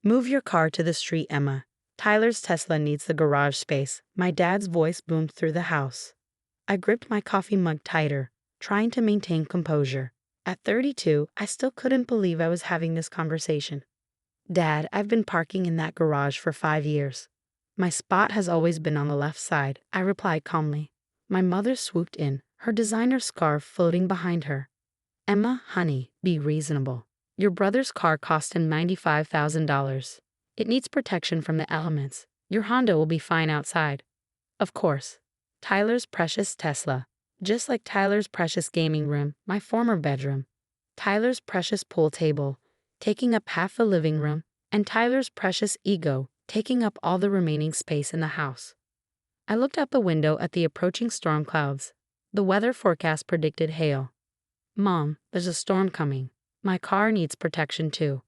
Move your car to the street, Emma. Tyler's Tesla needs the garage space. My dad's voice boomed through the house. I gripped my coffee mug tighter, trying to maintain composure. At 32, I still couldn't believe I was having this conversation. Dad, I've been parking in that garage for 5 years. My spot has always been on the left side, I replied calmly. My mother swooped in, her designer scarf floating behind her. Emma, honey, be reasonable. Your brother's car cost him $95,000. It needs protection from the elements. Your Honda will be fine outside. Of course. Tyler's precious Tesla. Just like Tyler's precious gaming room, my former bedroom. Tyler's precious pool table, taking up half the living room, and Tyler's precious ego, taking up all the remaining space in the house. I looked out the window at the approaching storm clouds. The weather forecast predicted hail. Mom, there's a storm coming. My car needs protection too.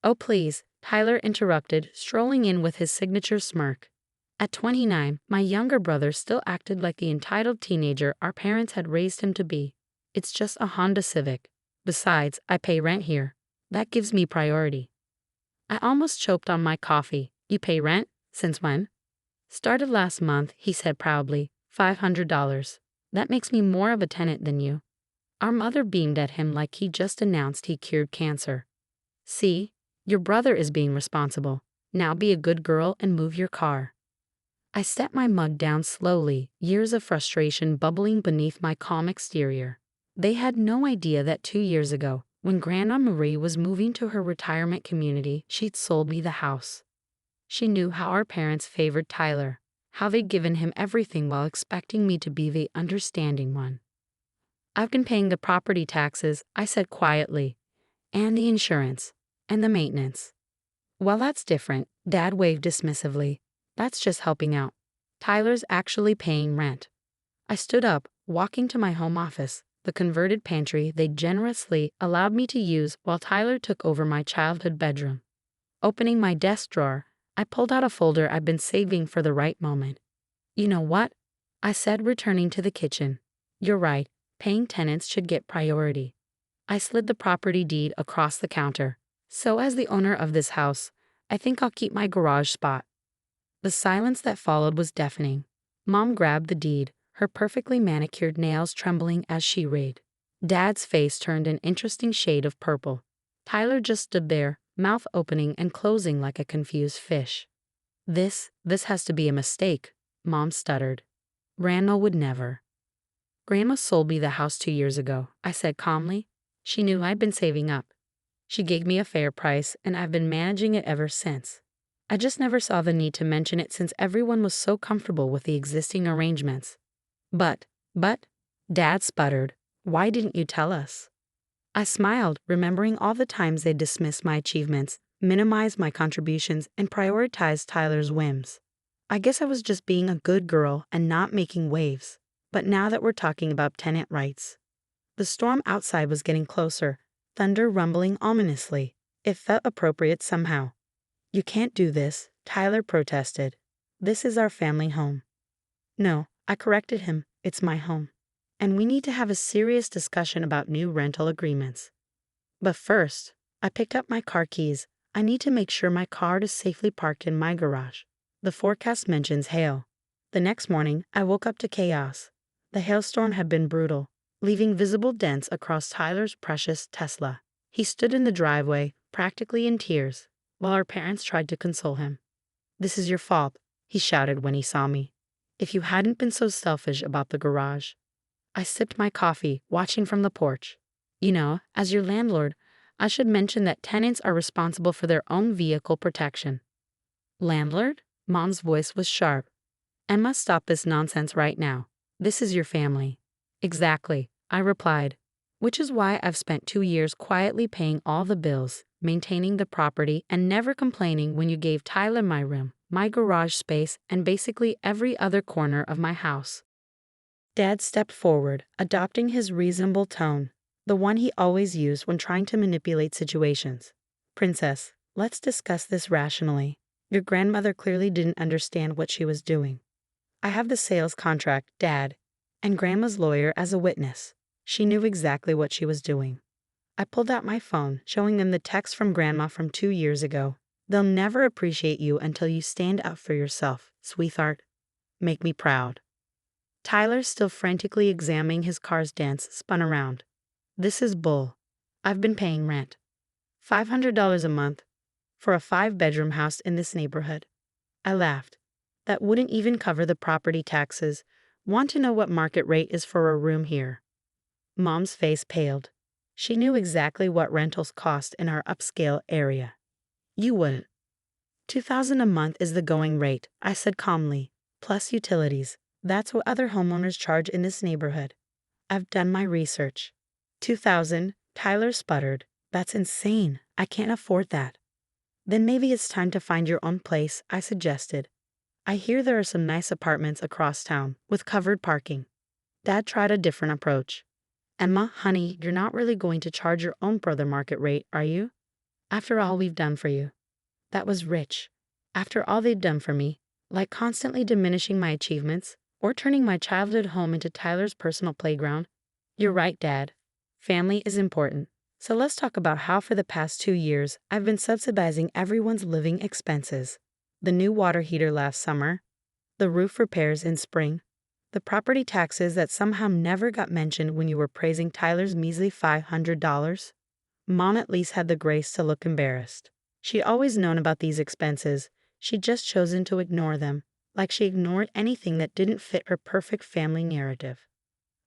Oh please, Tyler interrupted, strolling in with his signature smirk. At 29, my younger brother still acted like the entitled teenager our parents had raised him to be. It's just a Honda Civic. Besides, I pay rent here. That gives me priority. I almost choked on my coffee. You pay rent? Since when? Started last month, he said proudly. $500. That makes me more of a tenant than you. Our mother beamed at him like he just announced he cured cancer. See? Your brother is being responsible. Now be a good girl and move your car. I set my mug down slowly, years of frustration bubbling beneath my calm exterior. They had no idea that 2 years ago, when Grandma Marie was moving to her retirement community, she'd sold me the house. She knew how our parents favored Tyler, how they'd given him everything while expecting me to be the understanding one. I've been paying the property taxes, I said quietly, and the insurance, and the maintenance. Well, that's different, Dad waved dismissively. That's just helping out. Tyler's actually paying rent. I stood up, walking to my home office, the converted pantry they generously allowed me to use while Tyler took over my childhood bedroom. Opening my desk drawer, I pulled out a folder I'd been saving for the right moment. You know what? I said, returning to the kitchen. You're right, paying tenants should get priority. I slid the property deed across the counter. So as the owner of this house, I think I'll keep my garage spot. The silence that followed was deafening. Mom grabbed the deed, her perfectly manicured nails trembling as she read. Dad's face turned an interesting shade of purple. Tyler just stood there, mouth opening and closing like a confused fish. This has to be a mistake, Mom stuttered. Grandma would never. Grandma sold me the house 2 years ago, I said calmly. She knew I'd been saving up. She gave me a fair price, and I've been managing it ever since. I just never saw the need to mention it since everyone was so comfortable with the existing arrangements. But, Dad sputtered, why didn't you tell us? I smiled, remembering all the times they dismissed my achievements, minimized my contributions, and prioritized Tyler's whims. I guess I was just being a good girl and not making waves. But now that we're talking about tenant rights. The storm outside was getting closer, thunder rumbling ominously. It felt appropriate somehow. You can't do this, Tyler protested. This is our family home. No, I corrected him, it's my home. And we need to have a serious discussion about new rental agreements. But first, I picked up my car keys. I need to make sure my car is safely parked in my garage. The forecast mentions hail. The next morning, I woke up to chaos. The hailstorm had been brutal, leaving visible dents across Tyler's precious Tesla. He stood in the driveway, practically in tears, while our parents tried to console him. This is your fault, he shouted when he saw me. If you hadn't been so selfish about the garage. I sipped my coffee, watching from the porch. You know, as your landlord, I should mention that tenants are responsible for their own vehicle protection. Landlord? Mom's voice was sharp. Emma, stop this nonsense right now. This is your family. Exactly, I replied. Which is why I've spent 2 years quietly paying all the bills, maintaining the property, and never complaining when you gave Tyler my room, my garage space, and basically every other corner of my house. Dad stepped forward, adopting his reasonable tone, the one he always used when trying to manipulate situations. Princess, let's discuss this rationally. Your grandmother clearly didn't understand what she was doing. I have the sales contract, Dad, and Grandma's lawyer as a witness. She knew exactly what she was doing. I pulled out my phone, showing them the text from Grandma from 2 years ago. They'll never appreciate you until you stand up for yourself, sweetheart. Make me proud. Tyler, still frantically examining his car's dents, spun around. This is bull. I've been paying rent. $500 a month for a 5-bedroom house in this neighborhood. I laughed. That wouldn't even cover the property taxes. Want to know what market rate is for a room here? Mom's face paled. She knew exactly what rentals cost in our upscale area. You wouldn't. $2,000 a month is the going rate, I said calmly, plus utilities. That's what other homeowners charge in this neighborhood. I've done my research. $2,000, Tyler sputtered. That's insane. I can't afford that. Then maybe it's time to find your own place, I suggested. I hear there are some nice apartments across town with covered parking. Dad tried a different approach. Emma, honey, you're not really going to charge your own brother market rate, are you? After all we've done for you. That was rich. After all they'd done for me, like constantly diminishing my achievements or turning my childhood home into Tyler's personal playground. You're right, Dad. Family is important. So let's talk about how for the past 2 years I've been subsidizing everyone's living expenses. The new water heater last summer, the roof repairs in spring, the property taxes that somehow never got mentioned when you were praising Tyler's measly $500. Mom at least had the grace to look embarrassed. She'd always known about these expenses. She'd just chosen to ignore them, like she ignored anything that didn't fit her perfect family narrative.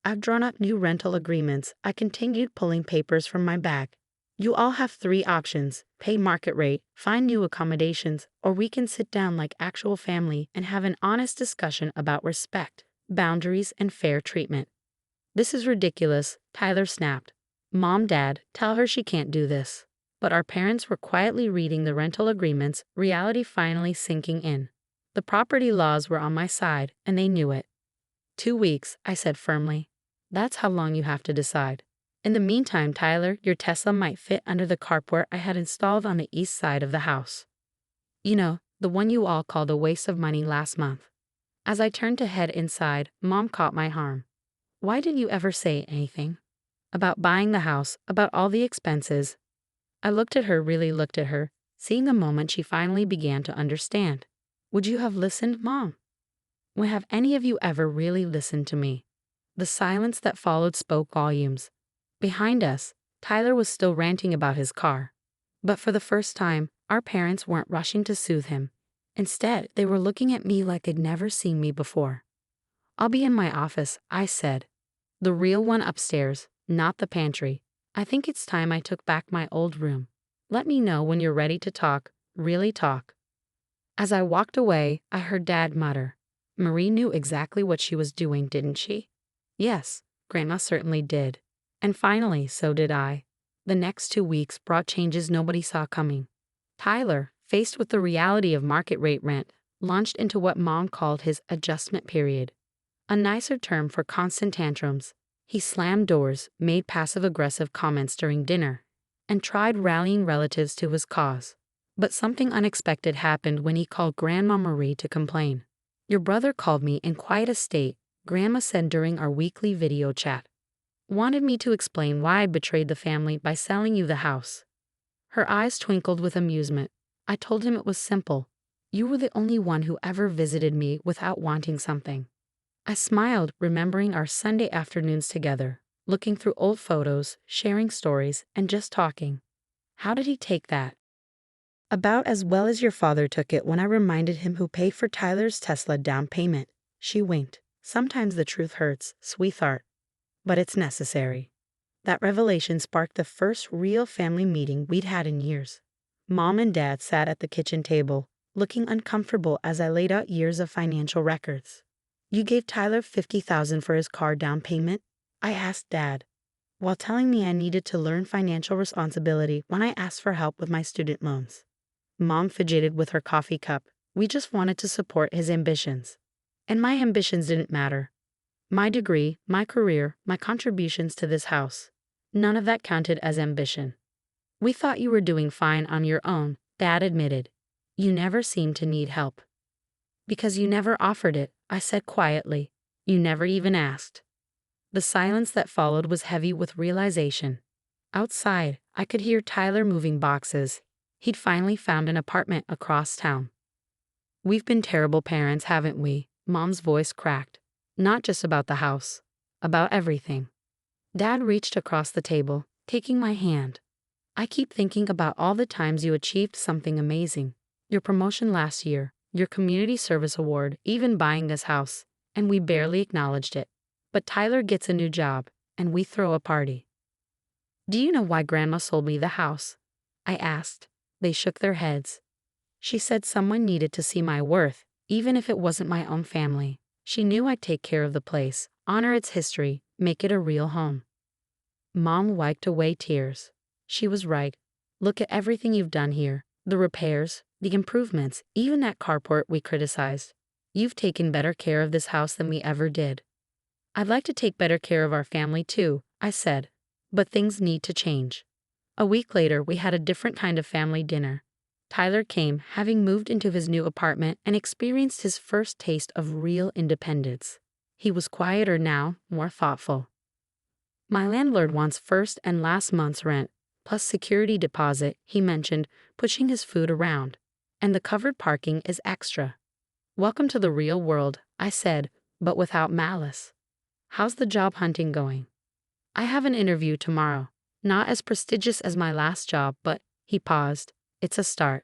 I've drawn up new rental agreements. I continued pulling papers from my bag. You all have 3 options: pay market rate, find new accommodations, or we can sit down like actual family and have an honest discussion about respect, boundaries, and fair treatment. This is ridiculous, Tyler snapped. Mom, Dad, tell her she can't do this. But our parents were quietly reading the rental agreements, reality finally sinking in. The property laws were on my side, and they knew it. 2 weeks, I said firmly. That's how long you have to decide. In the meantime, Tyler, your Tesla might fit under the carport I had installed on the east side of the house. You know, the one you all called a waste of money last month. As I turned to head inside, Mom caught my arm. Why didn't you ever say anything? About buying the house, about all the expenses. I looked at her, really looked at her, seeing the moment she finally began to understand. Would you have listened, Mom? When have any of you ever really listened to me? The silence that followed spoke volumes. Behind us, Tyler was still ranting about his car. But for the first time, our parents weren't rushing to soothe him. Instead, they were looking at me like they'd never seen me before. I'll be in my office, I said. The real one upstairs, not the pantry. I think it's time I took back my old room. Let me know when you're ready to talk, really talk. As I walked away, I heard Dad mutter. Marie knew exactly what she was doing, didn't she? Yes, Grandma certainly did. And finally, so did I. The next 2 weeks brought changes nobody saw coming. Tyler, faced with the reality of market rate rent, launched into what Mom called his adjustment period. A nicer term for constant tantrums. He slammed doors, made passive-aggressive comments during dinner, and tried rallying relatives to his cause. But something unexpected happened when he called Grandma Marie to complain. Your brother called me in quite a state, Grandma said during our weekly video chat. Wanted me to explain why I betrayed the family by selling you the house. Her eyes twinkled with amusement. I told him it was simple. You were the only one who ever visited me without wanting something. I smiled, remembering our Sunday afternoons together, looking through old photos, sharing stories, and just talking. How did he take that? About as well as your father took it when I reminded him who paid for Tyler's Tesla down payment. She winked. Sometimes the truth hurts, sweetheart. But it's necessary. That revelation sparked the first real family meeting we'd had in years. Mom and Dad sat at the kitchen table, looking uncomfortable as I laid out years of financial records. You gave Tyler $50,000 for his car down payment? I asked Dad, while telling me I needed to learn financial responsibility when I asked for help with my student loans. Mom fidgeted with her coffee cup. We just wanted to support his ambitions. And my ambitions didn't matter. My degree, my career, my contributions to this house. None of that counted as ambition. We thought you were doing fine on your own, Dad admitted. You never seemed to need help. Because you never offered it, I said quietly. You never even asked. The silence that followed was heavy with realization. Outside, I could hear Tyler moving boxes. He'd finally found an apartment across town. We've been terrible parents, haven't we? Mom's voice cracked. Not just about the house. About everything. Dad reached across the table, taking my hand. I keep thinking about all the times you achieved something amazing. Your promotion last year, your community service award, even buying this house, and we barely acknowledged it. But Tyler gets a new job, and we throw a party. Do you know why Grandma sold me the house? I asked. They shook their heads. She said someone needed to see my worth, even if it wasn't my own family. She knew I'd take care of the place, honor its history, make it a real home. Mom wiped away tears. She was right. Look at everything you've done here. The repairs, the improvements, even that carport we criticized. You've taken better care of this house than we ever did. I'd like to take better care of our family too, I said. But things need to change. A week later, we had a different kind of family dinner. Tyler came, having moved into his new apartment and experienced his first taste of real independence. He was quieter now, more thoughtful. My landlord wants first and last month's rent, plus security deposit, he mentioned, pushing his food around. And the covered parking is extra. Welcome to the real world, I said, but without malice. How's the job hunting going? I have an interview tomorrow. Not as prestigious as my last job, but, he paused, it's a start.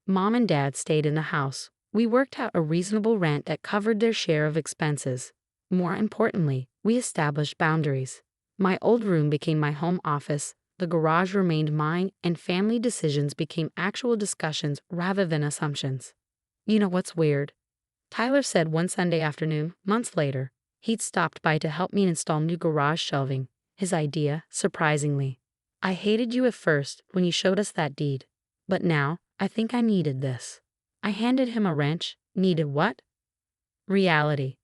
Mom and Dad stayed in the house. We worked out a reasonable rent that covered their share of expenses. More importantly, we established boundaries. My old room became my home office, the garage remained mine, and family decisions became actual discussions rather than assumptions. You know what's weird? Tyler said one Sunday afternoon, months later, he'd stopped by to help me install new garage shelving. His idea, surprisingly. I hated you at first when you showed us that deed. But now, I think I needed this. I handed him a wrench. Needed what? Reality.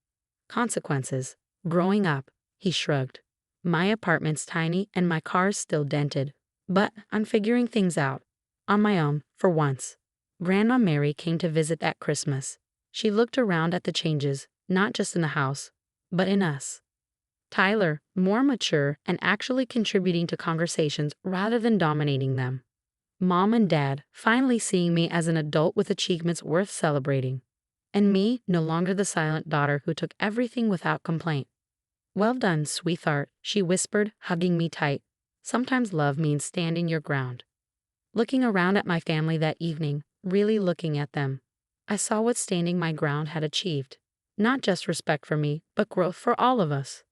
Consequences. Growing up, he shrugged. My apartment's tiny and my car's still dented. But I'm figuring things out. On my own, for once. Grandma Mary came to visit that Christmas. She looked around at the changes, not just in the house, but in us. Tyler, more mature and actually contributing to conversations rather than dominating them. Mom and Dad finally seeing me as an adult with achievements worth celebrating. And me, no longer the silent daughter who took everything without complaint. Well done, sweetheart, she whispered, hugging me tight. Sometimes love means standing your ground. Looking around at my family that evening, really looking at them, I saw what standing my ground had achieved. Not just respect for me, but growth for all of us.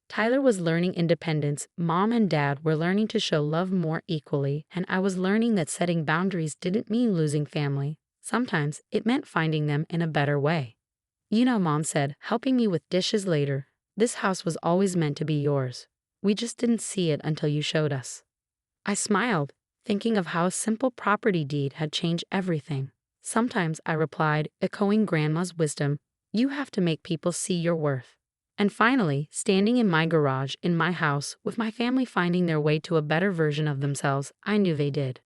Tyler was learning independence, Mom and Dad were learning to show love more equally, and I was learning that setting boundaries didn't mean losing family. Sometimes it meant finding them in a better way. You know, Mom said, helping me with dishes later, this house was always meant to be yours. We just didn't see it until you showed us. I smiled, thinking of how a simple property deed had changed everything. Sometimes, I replied, echoing Grandma's wisdom, you have to make people see your worth. And finally, standing in my garage, in my house, with my family finding their way to a better version of themselves, I knew they did.